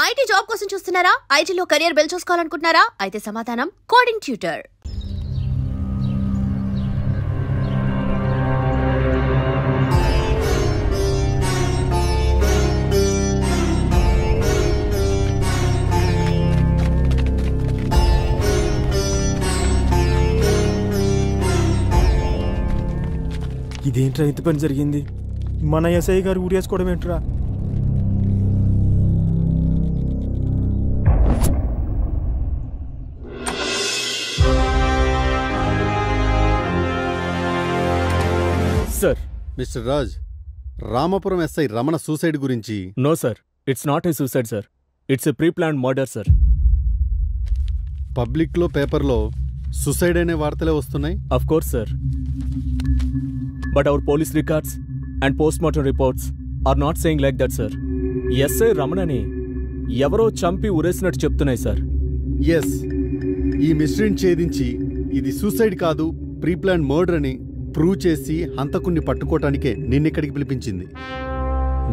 IT job కోసం చూస్తున్నారా? ఐటీలో కెరియర్ బిల్డ్ చేసుకోవాలనుకుంటున్నారా? అయితే సమాధానం కోడింగ్ ట్యూటర్. ఇదేంట్రా ఇంత పని జరిగింది? మన ఎస్ఐ గారు ఊరేసుకోవడం ఏంట్రా? Sir, mister Raj, Ramapuram SI Ramana suicide గురించి. No sir, it's not a suicide sir, it's a pre planned murder sir. పబ్లిక్లో పేపర్లో సూసైడ్ అనే వార్తలే వస్తున్నాయి. Of course sir, but our police records and post mortem reports are not saying like that sir. SI రమణని ఎవరో చంపి ఉరేసినట్టు చెప్తున్నాయి sir. Yes, ఈ మిస్టరీని ఛేదించి ఇది సూసైడ్ కాదు ప్రీ ప్లాన్ మర్డర్ అని ప్రూవ్ చేసి హంతకుణ్ణి పట్టుకోవటానికే నిన్నిక్కడికి పిలిపించింది.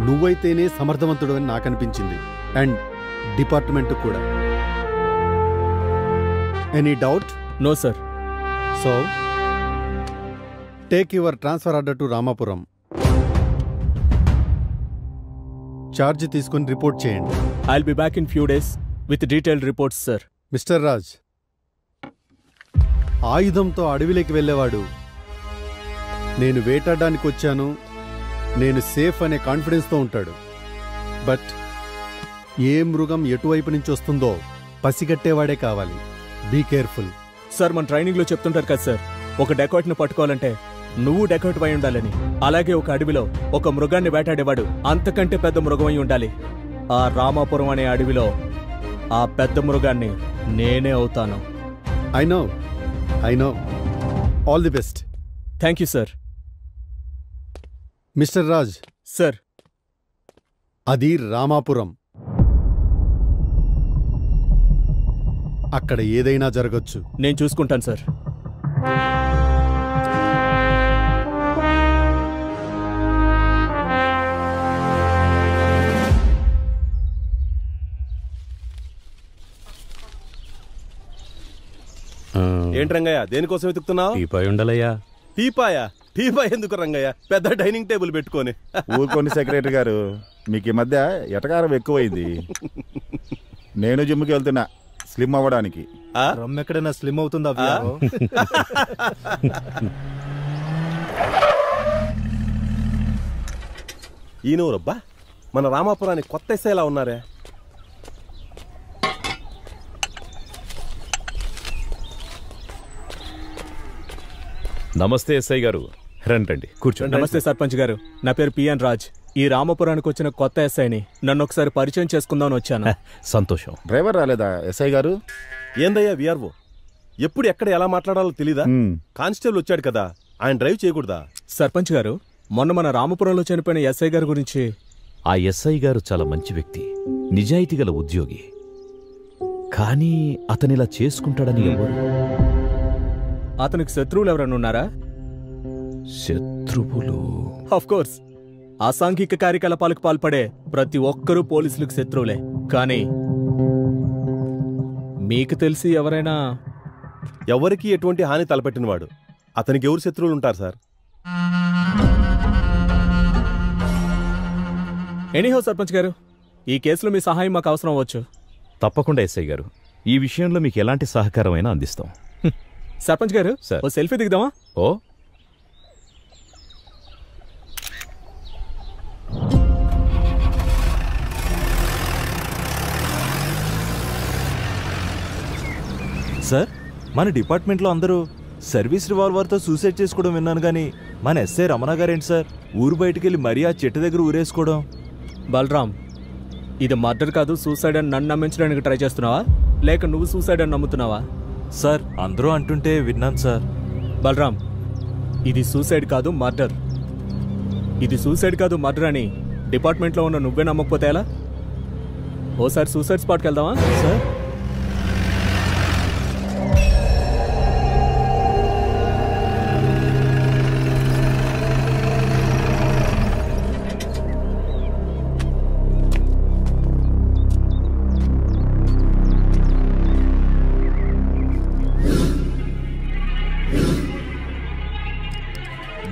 నువ్వైతేనే సమర్థవంతుడు అని నాకు అనిపించింది, అండ్ డిపార్ట్మెంట్ కూడా. Any doubt? No sir. So take your transfer order to Ramapuram. Charge తీసుకుని రిపోర్ట్ చేయండి. I will be back in few days with detailed reports sir. Mister Raj, ఆయుధంతో అడవిలోకి వెళ్ళేవాడు నేను వేటాడడానికి వచ్చాను, నేను సేఫ్ అనే కాన్ఫిడెన్స్తో ఉంటాడు. బట్ ఏ మృగం ఎటువైపు నుంచి వస్తుందో పసిగట్టేవాడే కావాలి. Be careful. సార్, మన ట్రైనింగ్లో చెప్తుంటారు కదా సార్, ఒక డెకాయిట్ను పట్టుకోవాలంటే నువ్వు డెకాయిట్ అయి ఉండాలని. అలాగే ఒక అడవిలో ఒక మృగాన్ని వేటాడేవాడు అంతకంటే పెద్ద మృగం అయి ఉండాలి. ఆ రామాపురం అనే అడవిలో ఆ పెద్ద మృగాన్ని నేనే అవుతాను. I know. All the best. Thank you sir. Mister Raj. Sir, అది రామాపురం. అక్కడ ఏదైనా జరగచ్చు. నేను చూసుకుంటాను సార్. ఏంటి రంగయ్య, దేనికోసం వెతుకుతున్నావు? టీపాయ్ ఉండలయ్యా. టీపాయా? టీపాయ్ ఎందుకు రంగయ్య? పెద్ద డైనింగ్ టేబుల్ పెట్టుకొని. ఊరుకోండి సెక్రటరీ గారు, మీకు ఈ మధ్య ఎటకారం ఎక్కువైంది. నేను జిమ్కి వెళ్తున్నా స్లిమ్ అవ్వడానికి. రమ్ ఎక్కడైనా స్లిమ్ అవుతుందా? ఈయనవరబ్బా, మన రామాపురానికి కొత్త ఎస్ఐ ఎలా ఉన్నారే? నమస్తే ఎస్ఐ గారు, రండి కూర్చోండి. నమస్తే సర్పంచ్ గారు, నా పేరు పిఎన్ రాజ్. ఈ రామాపురానికి వచ్చిన కొత్త ఎస్ఐని. నన్ను ఒకసారి పరిచయం చేసుకుందామని వచ్చాను. సంతోషం. డ్రైవర్ రాలేదా ఎస్ఐ గారు? ఏందయ్యా విఆర్ఓ, ఎప్పుడు ఎక్కడ ఎలా మాట్లాడాలో తెలీదా? కానిస్టేబుల్ వచ్చాడు కదా, ఆయన డ్రైవ్ చేయకూడదా? సర్పంచ్ గారు, మొన్న మన రామపురంలో చనిపోయిన ఎస్ఐ గారి గురించి. ఆ ఎస్ఐ గారు చాలా మంచి వ్యక్తి, నిజాయితీ గల ఉద్యోగి. కానీ అతనిలా చేసుకుంటాడని ఎవరు? అతనికి శత్రువులు ఎవరైనా ఉన్నారా? శత్రువులు? ఆఫ్ కోర్స్, అసాంఘిక కార్యకలాపాలకు పాల్పడే ప్రతి ఒక్కరూ పోలీసులకు శత్రువులే. కానీ మీకు తెలిసి ఎవరైనా? ఎవరికి ఎటువంటి హాని తలపెట్టినవాడు అతనికి ఎవరు శత్రువులు ఉంటారు సార్? ఎనీహౌ సర్పంచ్ గారు, ఈ కేసులో మీ సహాయం మాకు అవసరం అవ్వచ్చు. తప్పకుండా ఎస్ఐ గారు, ఈ విషయంలో మీకు ఎలాంటి సహకారమైనా అందిస్తాం. సర్పంచ్ గారు, ఓ సెల్ఫీ దిగుదామా? ఓ, సార్, మన డిపార్ట్మెంట్లో అందరూ సర్వీస్ రివాల్వర్తో సూసైడ్ చేసుకోవడం విన్నాను, కానీ మన ఎస్ఐ రమణ గారేంటి సార్ ఊరు బయటకెళ్ళి మరీ ఆ చెట్టు దగ్గర ఊరేసుకోవడం? బలరామ్, ఇది మర్డర్ కాదు సూసైడ్ అని నన్ను నమ్మించడానికి ట్రై చేస్తున్నావా, లేక నువ్వు సూసైడ్ అని నమ్ముతున్నావా? సార్, అందరూ అంటుంటే విన్నాను సార్. బలరామ్, ఇది సూసైడ్ కాదు మర్డర్. ఇది సూసైడ్ కాదు మర్డర్ అని డిపార్ట్మెంట్లో ఉన్న నువ్వే నమ్మకపోతే ఎలా? ఓసారి సూసైడ్ స్పాట్కి వెళ్దామా? సార్,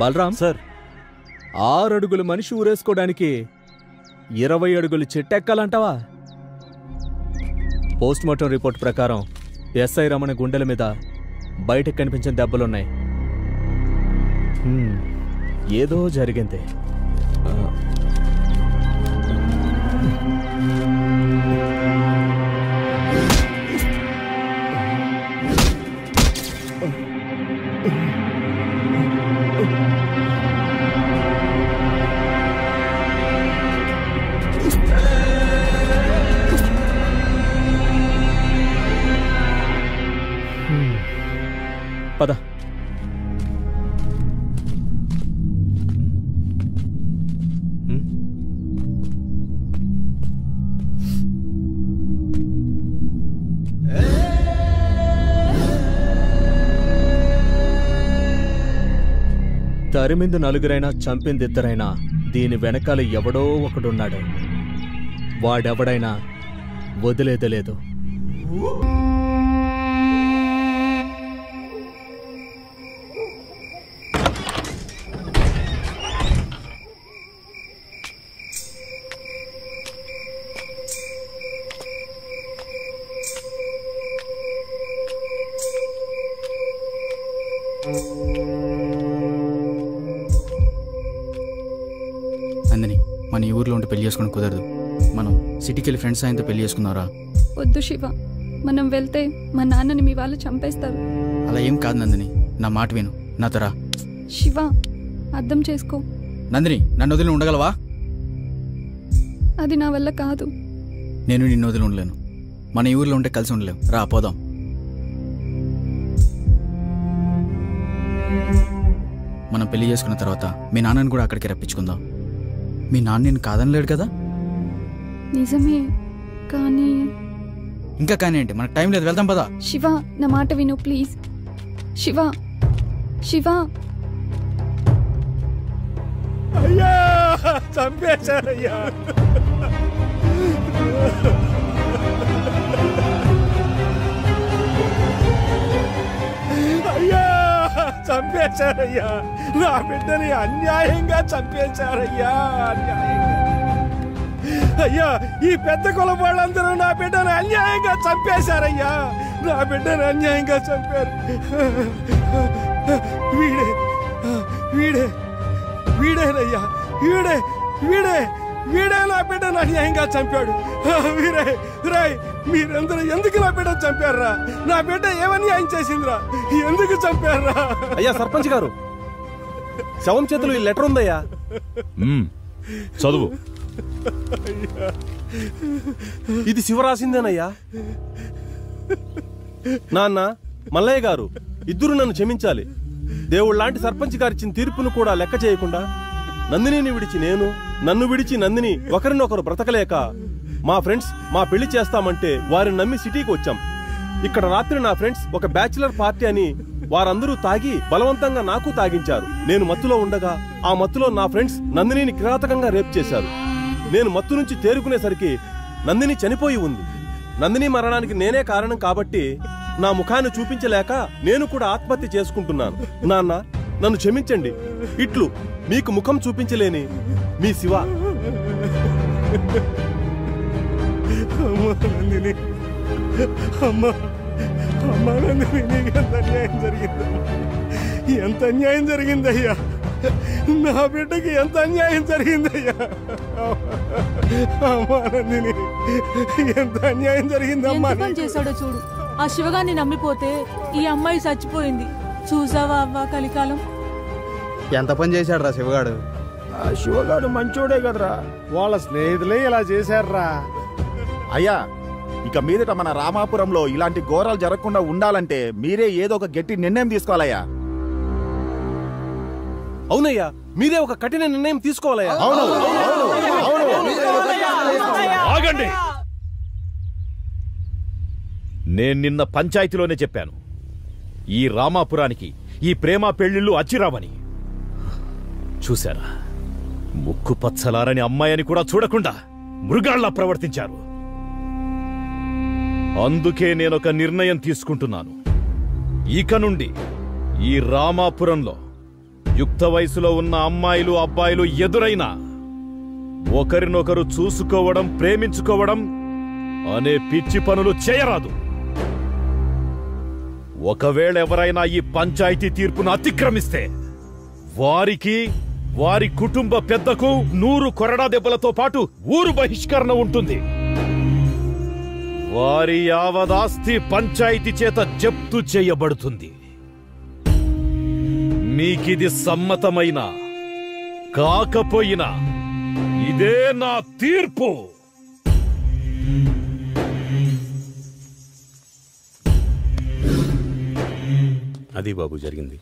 బలరాం సార్ 6 అడుగులు మనిషి ఊరేసుకోవడానికి 20 అడుగులు చెట్టెక్కాలంటావా? పోస్ట్మార్టం రిపోర్ట్ ప్రకారం ఎస్ఐ రమణ గుండెల మీద బయటకు కనిపించిన దెబ్బలున్నాయి. ఏదో జరిగింది. పద. తరిమింది 4 చంపింది 2 దీని వెనకాల ఎవడో ఒకడున్నాడు. వాడెవడైనా వదిలేదలేదు. నందిని, మన ఈ ఊర్లో ఉంటే పెళ్లి చేసుకోవడం కుదరదు. మనం సిటీకి వెళ్ళి ఫ్రెండ్స్ ఆయనతో పెళ్లి చేసుకున్నారా? వద్దు శివ, మనం వెళ్తే మా నాన్నని మీ వాళ్ళు చంపేస్తారు. అలా ఏం కాదు నందిని, నా మాట విను, నాతో రా. శివ, అర్థం చేసుకో. నందిని, నన్ను వదిలి ఉండగలవా? అది నా వల్ల కాదు. నేను నిన్ను వదిలి ఉండలేను. మన ఈ ఊర్లో ఉంటే కలిసి ఉండలేవు. రా పోదాం. మనం పెళ్లి చేసుకున్న తర్వాత మీ నాన్నని కూడా అక్కడికి రప్పించుకుందాం. మీ నాన్న నేను కాదనలేడు కదా? నిజమే, కానీ ఇంకా కానీ ఏంటి, మనకు టైం లేదు, వెళ్దాం పదా. శివ, నా మాట విను ప్లీజ్. శివ, శివ. అయ్యా, చంపేశారయ్యా. అయ్యా, చంపేశారయ్యా. నా బిడ్డని అన్యాయంగా చంపేశారయ్యా, అన్యాయంగా. అయ్యా, ఈ పెద్ద కులం వాళ్ళందరూ నా బిడ్డని అన్యాయంగా చంపేశారయ్యా. నా బిడ్డని అన్యాయంగా చంపారు. వీడే వీడే వీడేనయ్యా, వీడే వీడే వీడే నా బిడ్డను అన్యాయంగా చంపాడు. వీరే రాయ్, మీరందరూ ఎందుకు నా బిడ్డను చంపారా? నా బిడ్డ ఏమన్యాయం చేసిందిరా? ఎందుకు చంపారా? అయ్యా సర్పంచ్ గారు, శవం చేతులు ఈ లెటర్ ఉందయ్యా, చదువు. ఇది శివ రాసిందేనయ్యా. నాన్న, మల్లయ్య గారు, ఇద్దరు నన్ను క్షమించాలి. దేవుడు లాంటి సర్పంచ్ గారిచ్చిన తీర్పును కూడా లెక్క చేయకుండా నందినిని విడిచి నేను, నన్ను విడిచి నందిని ఒకరినొకరు బ్రతకలేక మా ఫ్రెండ్స్ మా పెళ్లి చేస్తామంటే వారిని నమ్మి సిటీకి వచ్చాం. ఇక్కడ రాత్రి నా ఫ్రెండ్స్ ఒక బ్యాచిలర్ పార్టీ అని వారందరూ తాగి బలవంతంగా నాకు తాగించారు. నేను మత్తులో ఉండగా ఆ మత్తులో నా ఫ్రెండ్స్ నందినిని కిరాతకంగా రేప్ చేశారు. నేను మత్తు నుంచి తేరుకునేసరికి నందిని చనిపోయి ఉంది. నందిని మరణానికి నేనే కారణం కాబట్టి నా ముఖాన్ని చూపించలేక నేను కూడా ఆత్మహత్య చేసుకుంటున్నాను. నాన్న, నన్ను క్షమించండి. ఇట్లు మీకు ముఖం చూపించలేని మీ శివ. ఎంత అన్యాయం జరిగిందయ్యా, నా బిడ్డకి ఎంత అన్యాయం జరిగిందయ్యా. ఎంత అన్యాయం జరిగిందమ్మా. చేశాడో చూడు. ఆ శివగాన్ని నమ్మిపోతే ఈ అమ్మాయి చచ్చిపోయింది. చూసావా అవ్వ కలికాలం. ఎంత పని చేశాడు రా శివగాడు. ఆ శివగాడు మంచోడే కదరా, వాళ్ళ స్నేహితులే ఇలా చేశారా. అయ్యా, ఇక మీదట మన రామాపురంలో ఇలాంటి ఘోరాలు జరగకుండా ఉండాలంటే మీరే ఏదో ఒక గట్టి నిర్ణయం తీసుకోవాలయ్యా. అవునయ్యా, మీరే ఒక కఠిన నిర్ణయం తీసుకోవాలయ్యా. ఆగండి. నేను నిన్న పంచాయతీలోనే చెప్పాను, ఈ రామాపురానికి ఈ ప్రేమ పెళ్లిళ్ళు అచ్చిరావని. చూశారా, ముక్కు పచ్చలారని అమ్మాయిని కూడా చూడకుండా మృగాళ్లా ప్రవర్తించారు. అందుకే నేనొక నిర్ణయం తీసుకుంటున్నాను. ఇక నుండి ఈ రామాపురంలో యుక్త వయసులో ఉన్న అమ్మాయిలు అబ్బాయిలు ఎదురైనా ఒకరినొకరు చూసుకోవడం ప్రేమించుకోవడం అనే పిచ్చి పనులు చేయరాదు. ఒకవేళ ఎవరైనా ఈ పంచాయతీ తీర్పును అతిక్రమిస్తే వారికి వారి కుటుంబ పెద్దకు 100 కొరడా దెబ్బలతో పాటు ఊరు బహిష్కరణ ఉంటుంది. వారి యావదాస్తి పంచాయతీ చేత జప్తు చేయబడుతుంది. మీకిది సమ్మతమైనా కాకపోయినా ఇదే నా తీర్పు. అది బాబు జరిగింది.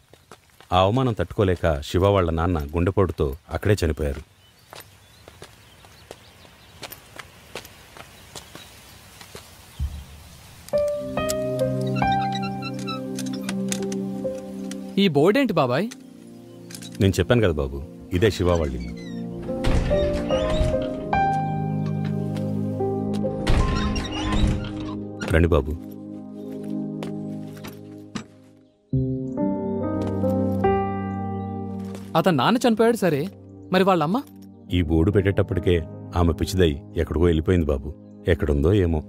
ఆ అవమానం తట్టుకోలేక శివ వాళ్ళ నాన్న గుండెపోటుతో అక్కడే చనిపోయారు. ఈ బోర్డు ఏంటి బాబాయ్? నేను చెప్పాను కదా బాబు, ఇదే శివ వాళ్ళ ఇల్లు. రండి బాబు. అతను నాన్న చనిపోయాడు సరే, మరి వాళ్ళమ్మ? ఈ బోర్డు పెట్టేటప్పటికే ఆమె పిచ్చిదై ఎక్కడికో వెళ్ళిపోయింది బాబు. ఎక్కడుందో ఏమో,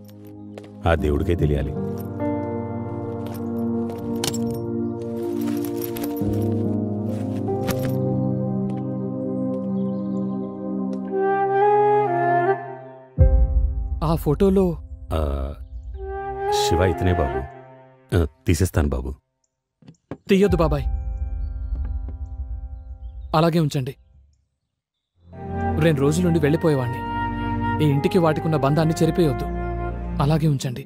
ఆ దేవుడికే తెలియాలి. ఆ ఫోటోలో శివ ఇతనే బాబు. తీసేస్తాను బాబు. తీయొద్దు బాబాయ్, అలాగే ఉంచండి. 2 రోజుల నుండి వెళ్ళిపోయేవాణ్ణి. ఈ ఇంటికి వాటికున్న బంధాన్ని చెరిపేయొద్దు, అలాగే ఉంచండి.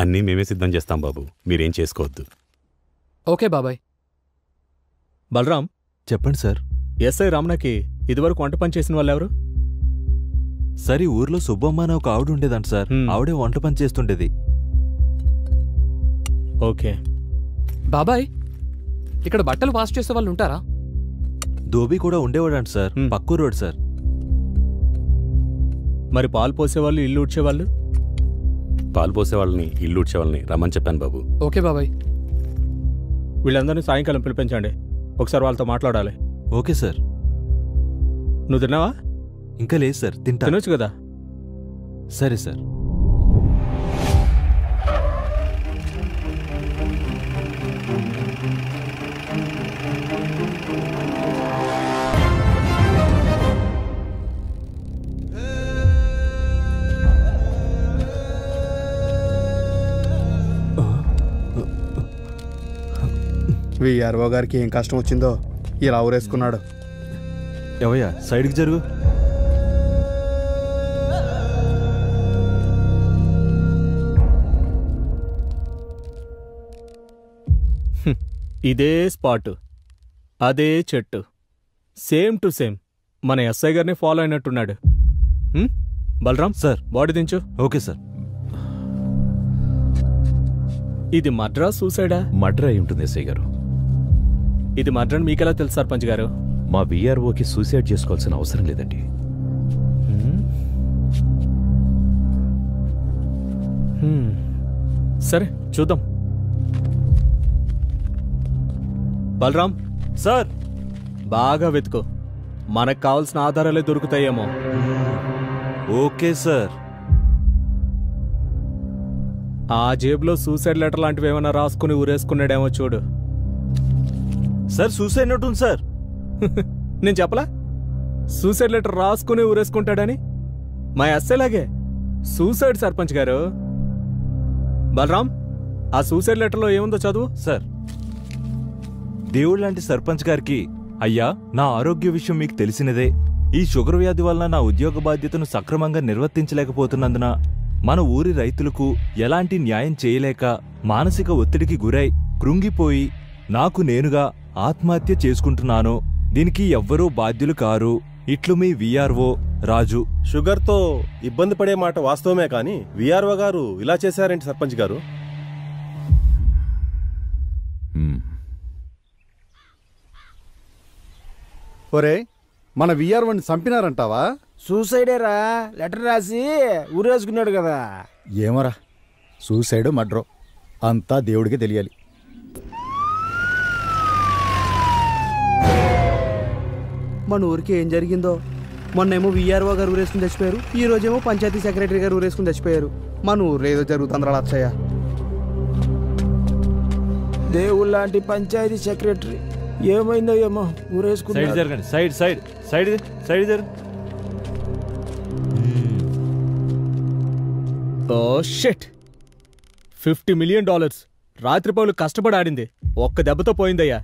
అన్నీ మేమే సిద్ధం చేస్తాం బాబు, మీరేం చేసుకోవద్దు. ఓకే బాబాయ్. బలరాం, చెప్పండి సార్. ఎస్ఐ రమణకి ఇదివరకు వంట పని చేసిన వాళ్ళు ఎవరు? సార్, ఈ ఊర్లో సుబ్బమ్మ అనే ఒక ఆవిడ ఉండేదంట సార్. ఆవిడే వంట పని చేస్తుండేది. ఓకే బాబాయ్, ఇక్కడ బట్టలు వాష్ చేసే వాళ్ళు ఉంటారా? ధోబీ కూడా ఉండేవాడంట సార్, పక్కూరు రోడ్ సార్. మరి పాలు పోసేవాళ్ళు, ఇల్లు ఊడ్చేవాళ్ళు? పాలు పోసే వాళ్ళని, ఇల్లు ఊడ్చే వాళ్ళని రమ్మని చెప్పాను బాబు. ఓకే బాబాయ్. వీళ్ళందరినీ సాయంకాలం పిలిపించండి, ఒకసారి వాళ్ళతో మాట్లాడాలి. Okay sir. నువ్వు తిన్నావా? ఇంకా లేదు సార్, తినొచ్చు కదా. సరే సార్. విఆర్ఓ గారికి ఏం కష్టం వచ్చిందో ఇలా ఊరేసుకున్నాడు. ఎవయ్యా, సైడ్కి జరుగు. ఇదే స్పాట్, అదే చెట్టు, సేమ్ టు సేమ్ మన ఎస్ఐ గారిని ఫాలో అయినట్టున్నాడు. బలరాం సార్, బాడీ దించు. Okay sir. ఇది మర్డరా సూసైడా? మర్డర్ అయి ఉంటుంది ఎస్ఐ గారు. ఇది మర్డర్ అని మీకెలా తెలుసు సర్పంచ్ గారు? మా విఆర్ఓకి సూసైడ్ చేసుకోవాల్సిన అవసరం లేదండి. సరే చూద్దాం. బలరాం సార్, బాగా వెతుకో, మనకు కావాల్సిన ఆధారాలే దొరుకుతాయేమో. Okay sir. ఆ జేబులో సూసైడ్ లెటర్ లాంటివి ఏమైనా రాసుకుని ఊరేసుకున్నాడేమో చూడు. సార్, సూసైడ్ నోట్ ఉంది సార్. నేను చెప్పలా సూసైడ్ లెటర్ రాసుకుని ఊరేసుకుంటాడని? మా ఎస్ఐలాగే సూసైడ్ సర్పంచ్ గారు. బలరాం, ఆ సూసైడ్ లెటర్లో ఏముందో చదువు. సార్, దేవుడు లాంటి సర్పంచ్ గారికి, అయ్యా, నా ఆరోగ్య విషయం మీకు తెలిసినదే. ఈ షుగర్ వ్యాధి వలన నా ఉద్యోగ బాధ్యతను సక్రమంగా నిర్వర్తించలేకపోతున్నందున మన ఊరి రైతులకు ఎలాంటి న్యాయం చేయలేక మానసిక ఒత్తిడికి గురై కృంగిపోయి నాకు నేనుగా ఆత్మహత్య చేసుకుంటున్నాను. దీనికి ఎవ్వరూ బాధ్యులు కారు. ఇట్లు మీ విఆర్ఓ రాజు. షుగర్తో ఇబ్బంది పడే మాట వాస్తవమే కానీ విఆర్ఓ గారు ఇలా చేశారేంటి సర్పంచ్ గారు? ఒరే, మన విఆర్ఓని చంపినారంటావా? సూసైడేరా, లెటర్ రాసి ఊరేసుకున్నాడు కదా. ఏమోరా, సూసైడ్ మర్డరో అంతా దేవుడికి తెలియాలి. మన ఊరికి ఏం జరిగిందో, మొన్నేమో విఆర్ఓ గారు ఊరేసుకుని చచ్చిపోయారు, ఈ రోజేమో పంచాయతీ సెక్రటరీ గారు ఊరేసుకుని చచ్చిపోయారు. మన ఊర్లో ఏదో జరుగుతుందిరా లచ్చయ్య. దేవుళ్ళ లాంటి పంచాయతీ సెక్రటరీ ఏమైందో ఏమో ఊరేసుకున్నాడు. సైడ్ జరగండి, సైడ్ సైడ్ సైడ్ సైడ్ జరగండి. ఓ షిట్, $50 మిలియన్ రాత్రిపౌలు కష్టపడి ఆడింది ఒక్క దెబ్బతో పోయిందయ్యా.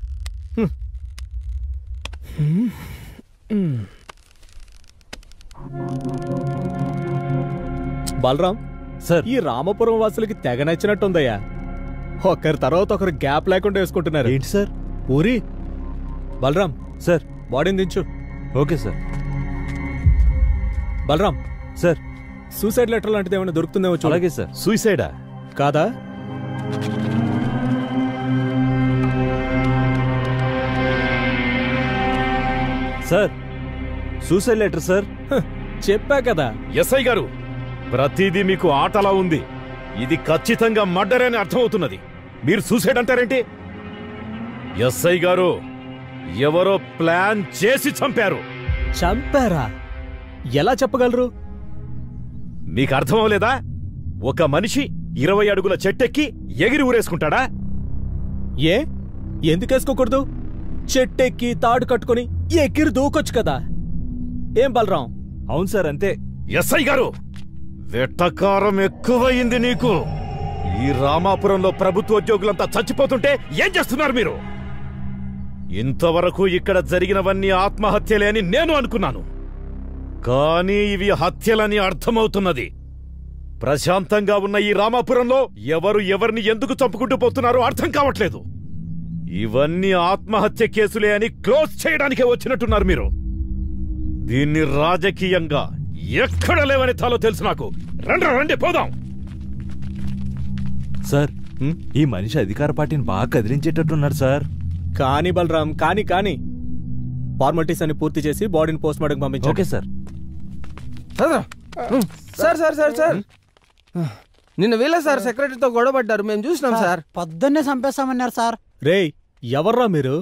బలరాం సార్, ఈ రామపురం వాసులకి తెగ నచ్చినట్టుందయ్యా. ఒకరి తర్వాత ఒకరు గ్యాప్ లేకుండా వేసుకుంటున్నారు. ఏంటి సార్? పూరి బలరాం సార్, బాడీని దించు. Okay sir. Balaram sir, suicide letter లాంటిది ఏమైనా దొరుకుతుందేమో చూడు. అలాగే సార్. సూసైడా కాదా? Sir, suicide letter sir. చెప్పా కదా. ఎస్ఐ గారు, ప్రతిదీ మీకు ఆటలా ఉంది. ఇది ఖచ్చితంగా మర్డర్ అని అర్థమవుతున్నది. మీరు సూసైడ్ అంటారేంటి? ఎస్ఐ గారు, ఎవరో ప్లాన్ చేసి చంపారు. చంపారా? ఎలా చెప్పగలరు? మీకు అర్థమవలేదా? ఒక మనిషి 20 అడుగుల చెట్టెక్కి ఎగిరి ఊరేసుకుంటాడా? ఏ ఎందుకేసుకోకూడదు? చెట్టెక్కి తాడు కట్టుకుని ఎగిరి దూకొచ్చు కదా. ఏం బలరాం? అవును సార్, అంతే. ఎస్ఐ గారు, వెట్టకారం ఎక్కువయింది నీకు. ఈ రామాపురంలో ప్రభుత్వ ఉద్యోగులంతా చచ్చిపోతుంటే ఏం చేస్తున్నారు మీరు? ఇంతవరకు ఇక్కడ జరిగినవన్నీ ఆత్మహత్యలే అని నేను అనుకున్నాను, కానీ ఇవి హత్యలని అర్థమవుతున్నది. ప్రశాంతంగా ఉన్న ఈ రామాపురంలో ఎవరు ఎవరిని ఎందుకు చంపుకుంటూ పోతున్నారో అర్థం కావట్లేదు. ఇవన్నీ ఆత్మహత్య కేసులే అని క్లోజ్ చేయడానికే వచ్చినట్టున్నారు మీరు. దీన్ని రాజకీయంగా ఎక్కడ లేవని తాలో తెలుసు నాకు. రండి పోదాం. సార్, ఈ మనిషి అధికార పార్టీని బాగా కదిలించేటట్టున్నాడు సార్. కానీ బలరాం, కానీ ఫార్మాలిటీస్ అని పూర్తి చేసి బాడీని పోస్ట్ మార్టం పంపించారు. Okay sir. సార్ నిన్న వీళ్ళ సార్ సెక్రటరీతో గొడవ పడ్డారు, మేము చూసినాం సార్. పొద్దున్నే చంపేస్తామన్నారు సార్. రేయ్, ఎవర్రా మీరు?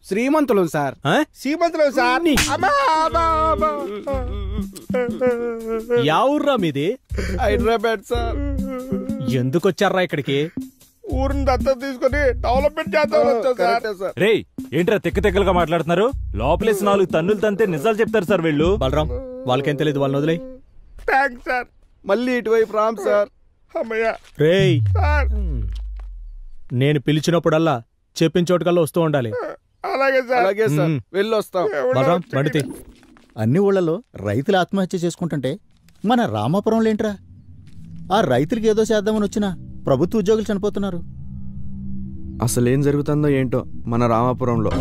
శ్రీమంతులు సార్. శ్రీమంతులు సార్. యావుర్రా మీది? హైదరాబాద్ సార్. ఎందుకొచ్చారా ఇక్కడికి? ఊరిని దత్తత తీసుకుని డెవలప్మెంట్ చేద్దాం సార్. రేయ్, ఏంట్రా తెక్కలుగా మాట్లాడుతున్నారు? లోపలేసి 4 తన్నులు తంతే నిజాలు చెప్తారు సార్ వీళ్ళు. బలరాం, వాళ్ళకేం తెలియదు, వాళ్ళని వదిలే. Thanks sir. మళ్ళీ ఇటువైపు రామ్ సార్. రేయ్, నేను పిలిచినప్పుడల్లా చెప్పిన చోటుకల్లా వస్తూ ఉండాలి. అలాగే సార్, వెళ్ళొస్తాం. బలరాం, బండితే. అన్ని ఊళ్ళలో రైతులు ఆత్మహత్య చేసుకుంటుంటే మన రామాపురంలో ఏంట్రా? ఆ రైతులకి ఏదో చేద్దామని వచ్చినా ప్రభుత్వ ఉద్యోగులు చనిపోతున్నారు. అసలేం జరుగుతుందో ఏంటో మన రామాపురంలో.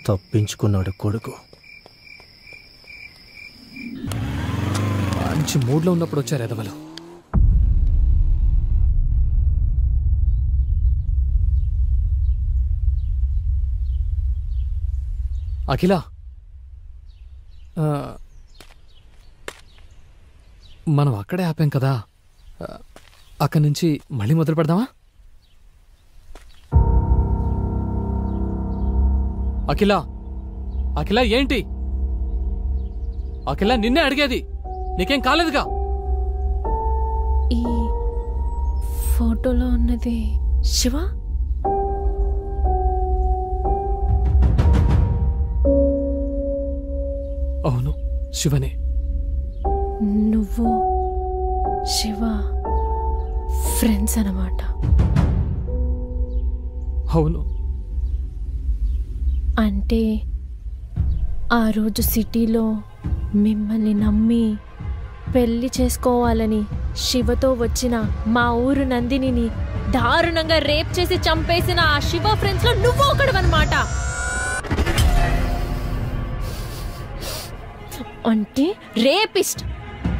తప్పించుకున్నాడు కొడుకు. మంచి మూడ్లో ఉన్నప్పుడు వచ్చారు ఎదవలు. అఖిల, మనం అక్కడే ఆపాం కదా, అక్కడి నుంచి మళ్ళీ మొదలు పెడదామా? అఖిల, అఖిల ఏంటి? అఖిల నిన్నే అడిగేది, నీకేం కాలేదుగా? ఈ ఫోటోలో ఉన్నది శివ? అవును, శివనే. నువ్వు శివ ఫ్రెండ్స్ అన్నమాట. అవును. అంటే ఆ రోజు సిటీలో మిమ్మల్ని నమ్మి పెళ్లి చేసుకోవాలని శివతో వచ్చిన మా ఊరు నందినిని దారుణంగా రేప్ చేసి చంపేసిన ఆ శివ ఫ్రెండ్స్ లో నువ్వు ఒకడవన్నమాట. అంటే రేపిస్ట్,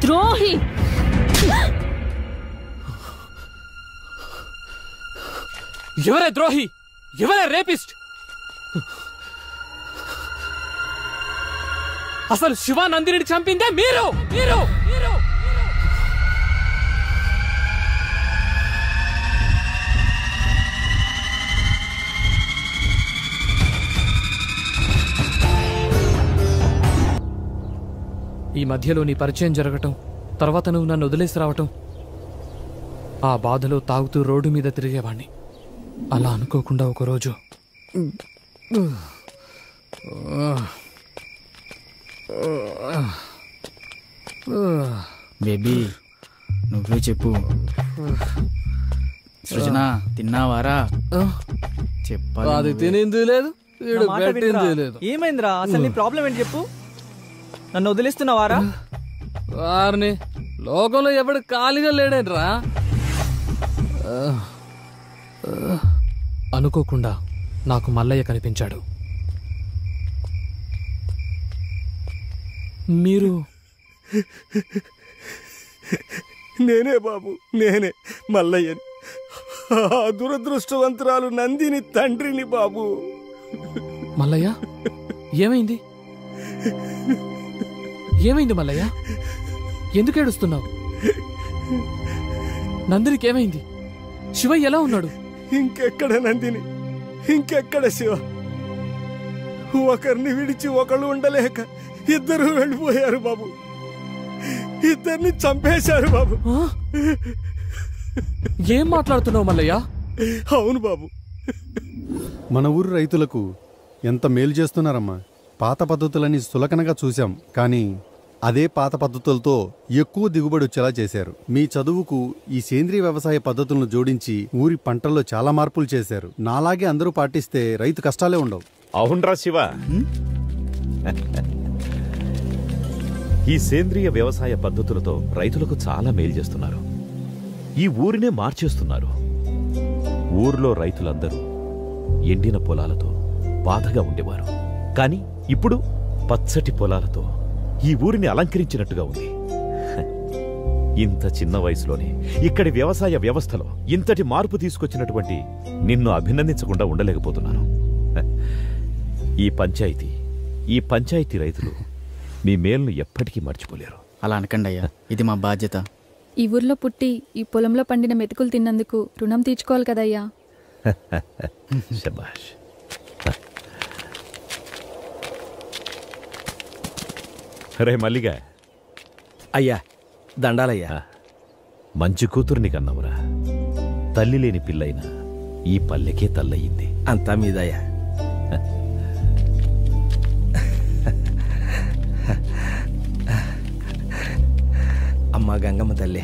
ద్రోహి. ఎవరే ద్రోహి? ఎవరే రేపిస్ట్? అసలు శివానందిని చంపిందే మీరు. మీరు ఈ మధ్యలో నీ పరిచయం జరగటం, తర్వాత నువ్వు నన్ను వదిలేసి రావటం, ఆ బాధలో తాగుతూ రోడ్డు మీద తిరిగేవాణ్ణి. అలా అనుకోకుండా ఒకరోజు బేబీ, నువ్వే చెప్పు. సృజన, తిన్నావారా? చెప్పాలి. అది తినింది లేదు, వీడు పెట్టింది లేదు. ఏమైందిరా? అసలు నీ ప్రాబ్లం ఏంటి చెప్పు. నన్ను వదిలేస్తున్నావారా? వారిని లోకంలో ఎవడు ఖాళీగా లేడేంట్రా? అనుకోకుండా నాకు మల్లయ్య కనిపించాడు. మీరు? నేనే బాబు, నేనే మల్లయ్యని. ఆ దురదృష్టవంతురాలు నందిని తండ్రిని బాబు. మల్లయ్య, ఏమైంది? ఏమైంది మల్లయ్య? ఎందుకు ఏడుస్తున్నావు? నందినికి ఏమైంది? శివ ఎలా ఉన్నాడు? ఇంకెక్కడ నందిని, ఇంకెక్కడ శివ? ఒకరిని విడిచి ఒకళ్ళు ఉండలేక ఇద్దరు వెళ్ళిపోయారు బాబు. ఇద్దరిని చంపేశారు బాబు. ఏం మాట్లాడుతున్నావు మల్లయ్య? అవును బాబు. మన ఊరు రైతులకు ఎంత మేలు చేస్తున్నారమ్మా. పాత పద్ధతులని సులకనగా చూశాం, కానీ అదే పాత పద్ధతులతో ఎక్కువ దిగుబడి వచ్చేలా చేశారు. మీ చదువుకు ఈ సేంద్రీయ వ్యవసాయ పద్ధతులను జోడించి ఊరి పంటల్లో చాలా మార్పులు చేశారు. నాలాగే అందరూ పాటిస్తే రైతు కష్టాలే ఉండవు. అవునరా శివ, ఈ సేంద్రియ వ్యవసాయ పద్ధతులతో రైతులకు చాలా మేలు చేస్తున్నారు. ఈ ఊరినే మార్చేస్తున్నారు. ఊర్లో రైతులందరూ ఎండిన పొలాలతో బాధగా ఉండేవారు. కానీ ఇప్పుడు పచ్చటి పొలాలతో ఈ ఊరిని అలంకరించినట్టుగా ఉంది. ఇంత చిన్న వయసులోనే ఇక్కడి వ్యవసాయ వ్యవస్థలో ఇంతటి మార్పు తీసుకొచ్చినటువంటి నిన్ను అభినందించకుండా ఉండలేకపోతున్నాను. ఈ పంచాయతీ రైతులు మీ మేలును ఎప్పటికీ మర్చిపోలేరు. అలా అనకండి అయ్యా, ఇది మా బాధ్యత. ఈ ఊర్లో పుట్టి ఈ పొలంలో పండిన మెతుకులు తిన్నందుకు రుణం తీర్చుకోవాలి కదయ్యా. శబాష్. రే మల్లిగా. అయ్యా దండాలయ్యా. మంచి కూతుర్ని కన్నవురా. తల్లి లేని పిల్లైనా ఈ పల్లెకే తల్లయింది. అంతా మీదయ్యా. అమ్మా గంగమ్మ తల్లి.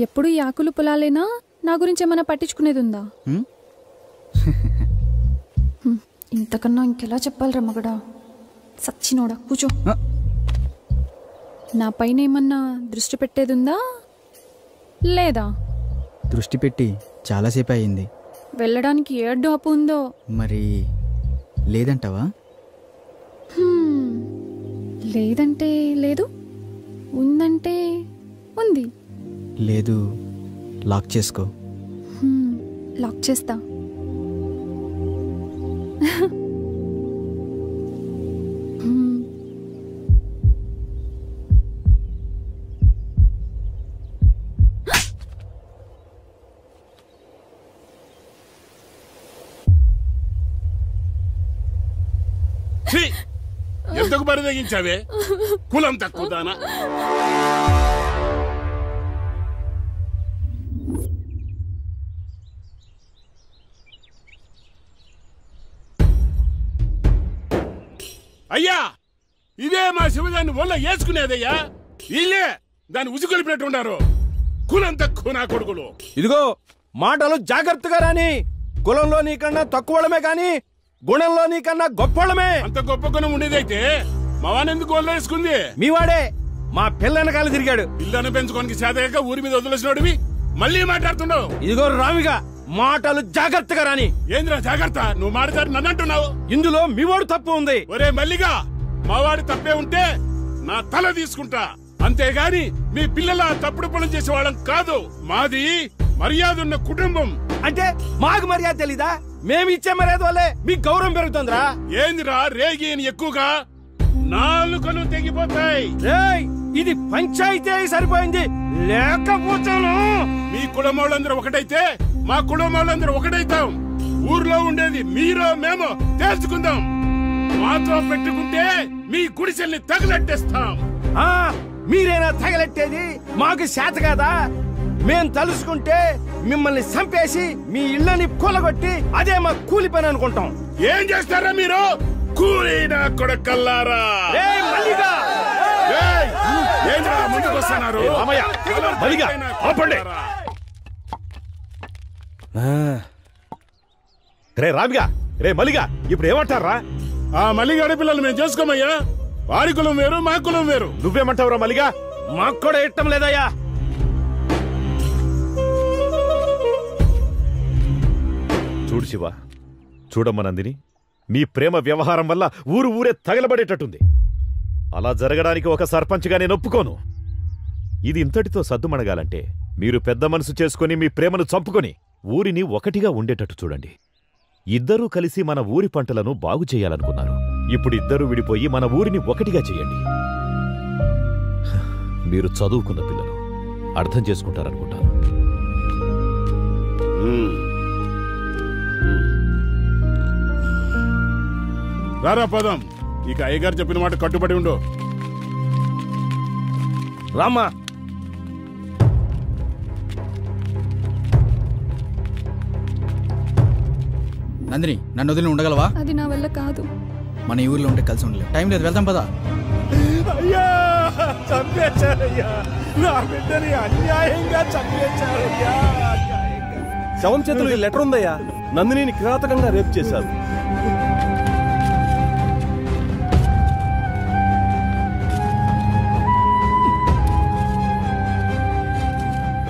ఎప్పుడు ఈ ఆకులు పొలాలేనా? నా గురించి ఏమైనా పట్టించుకునేది ఉందా? ఇంతకన్నా ఇంకెలా చెప్పాలిరా మగడా? సచ్చినోడా కూర్చో. నా పైన ఏమన్నా దృష్టి పెట్టేది ఉందా లేదా? దృష్టి పెట్టి చాలాసేపు అయింది. వెళ్ళడానికి ఏడ్డు అప్పు ఉందో మరి లేదంటావా? లేదంటే లేదు, ఉందంటే ఉంది. లేదు, లాక్ చేసుకో. లాక్ చేస్తా. ఎందుకు బరిదగించావే? కులం తక్కువ దానా? అయ్యా, ఇదే మా శివదాన్ని ఒళ్ళ వేసుకునేదయ్యా. వీళ్ళే దాన్ని ఉసుకొలిపినట్టు ఉన్నారు. కులం తక్కువ నా కొడుకులు. ఇదిగో మాటలు జాగ్రత్తగా రాని. కులంలో నీకన్నా తక్కువడమే కాని గుణంలో నీకన్నా గొప్పవాళ్ళమే. అంత గొప్ప గుణం ఉండేదైతే మావానెందుకు ఒళ్ళ వేసుకుంది? మీవాడే మా పిల్ల వెనకాల తిరిగాడు. పిల్లను పెంచుకోనికి చేతగా ఊరి మీద వదిలేసినోడివి మళ్ళీ మాట్లాడుతున్నావు. ఇదిగో రామిగా మాటలు జాగ్రత్తగా రాని. ఏంద్రా జాగ్రత్త? నువ్వు మాట్లాడి నన్ను అంటున్నావు. ఇందులో మీవాడు తప్పు ఉంది. ఒరే మల్లిగా, మావాడి తప్పే ఉంటే నా తల తీసుకుంటా. అంతేగాని మీ పిల్లల తప్పుడు పనులు చేసేవాళ్ళం కాదు. మాది మర్యాద ఉన్న కుటుంబం. అంటే మాకు మర్యాద తెలీదా? మేము ఇచ్చే మర్యాద వల్లే మీకు గౌరవం పెరుగుతుందిరా. ఏందిరా రేగి ఎక్కువగా? నాలుకలు తెగిపోతాయి. ఇది పంచాయతీ సరిపోయింది. లేకపోతాను. మీ కులం వాళ్ళందరూ ఒకటైతే మా కులం వాళ్ళందరూ ఒకటైతాం. ఊర్లో ఉండేది మీరో మేమో తేల్చుకుందాం. మాతో పెట్టుకుంటే మీ గుడిసెల్ని తగలెట్టేస్తాం. మీరేనా తగలెట్టేది? మాకు చేత కాదా? మేం తలుసుకుంటే మిమ్మల్ని చంపేసి మీ ఇళ్ళని కూలగొట్టి అదే మా కూలి పని అనుకుంటాం. ఏం చేస్తారా మీరు? కూలీనా కొడకల్లారా? ముందుకు వస్తున్నారు. రే రామిగా, రే మల్లిగా, ఇప్పుడు ఏమంటారా? ఆ మల్లిగాడి పిల్లలు మేము చేసుకోమయ్యా. వారి కులం వేరు, మా కులం వేరు. నువ్వేమంటావురా మల్లిగా? మాకు కూడా ఇష్టం లేదయ్యా. చూడు శివ, చూడమ్మ నందిని, మీ ప్రేమ వ్యవహారం వల్ల ఊరే తగలబడేటట్టుంది. అలా జరగడానికి ఒక సర్పంచ్గా నేను ఒప్పుకోను. ఇది ఇంతటితో సద్దుమణగాలంటే మీరు పెద్ద మనసు చేసుకుని మీ ప్రేమను చంపుకొని ఊరిని ఒకటిగా ఉండేటట్టు చూడండి. ఇద్దరూ కలిసి మన ఊరి పంటలను బాగు చేయాలనుకున్నారు. ఇప్పుడు ఇద్దరూ విడిపోయి మన ఊరిని ఒకటిగా చేయండి. మీరు చదువుకున్న పిల్లలు, అర్థం చేసుకుంటారనుకుంటాను. రారా పదం. ఇక అయ్యగారు చెప్పిన మాట కట్టుబడి ఉండు. రామ్మా. నందిని, నన్ను వదిలి ఉండగలవా? అది నా వల్ల కాదు. మన ఈ ఊర్లో ఉంటే కలిసి ఉండలేదు. టైం లేదు, వెళ్దాం పదా. అయ్యా, చంపేశారయ్యా. నా బిడ్డని అన్యాయంగా చంపేశారయ్యా. శవం చేతులు ఈ లెటర్ ఉందయ్యా. నందినిని కిరాతకంగా రేపు చేశారు.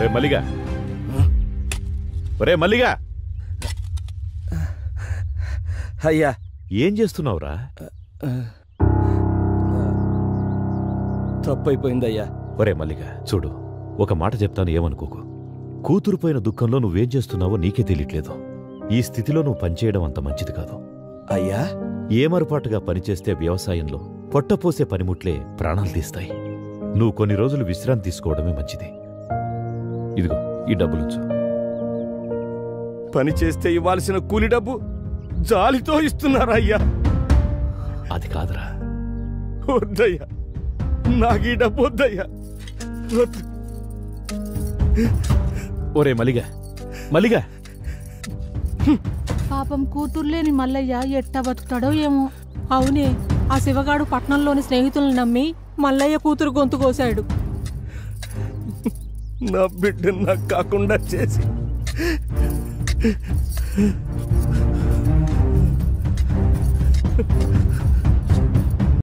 రే మల్లిగా, రే మల్లిగా. అయ్యా, ఏం చేస్తున్నావురా? తప్పైపోయిందయ్యా. ఒరే మల్లిగా, చూడు, ఒక మాట చెప్తాను, ఏమనుకోకు. కూతురుపోయిన దుఃఖంలో నువ్వేం చేస్తున్నావో నీకే తెలియట్లేదు. ఈ స్థితిలో నువ్వు పనిచేయడం అంత మంచిది కాదు. అయ్యా ఏమరుపాటుగా పనిచేస్తే వ్యవసాయంలో పొట్టపోసే పనిముట్లే ప్రాణాలు తీస్తాయి. నువ్వు కొన్ని రోజులు విశ్రాంతి తీసుకోవడమే మంచిది. ఇదిగో ఈ డబ్బులుంచు. పని చేస్తే ఇవ్వాల్సిన కూలి డబ్బు జాలితో ఇస్తున్నారా అయ్యా? అది కాదురా. వద్దయ్యా, నాకు ఈ డబ్బు వద్దయ్యా. వద్దు. ఒరే మలిగా, మలిగా, పాపం కూతుర్లేని మల్లయ్య ఎట్టా బతుకుతాడో ఏమో. అవునే, ఆ శివగాడు పట్నంలోని స్నేహితులను నమ్మి మల్లయ్య కూతురు గొంతు కోశాడు. నా బిడ్డను నాకు కాకుండా చేసి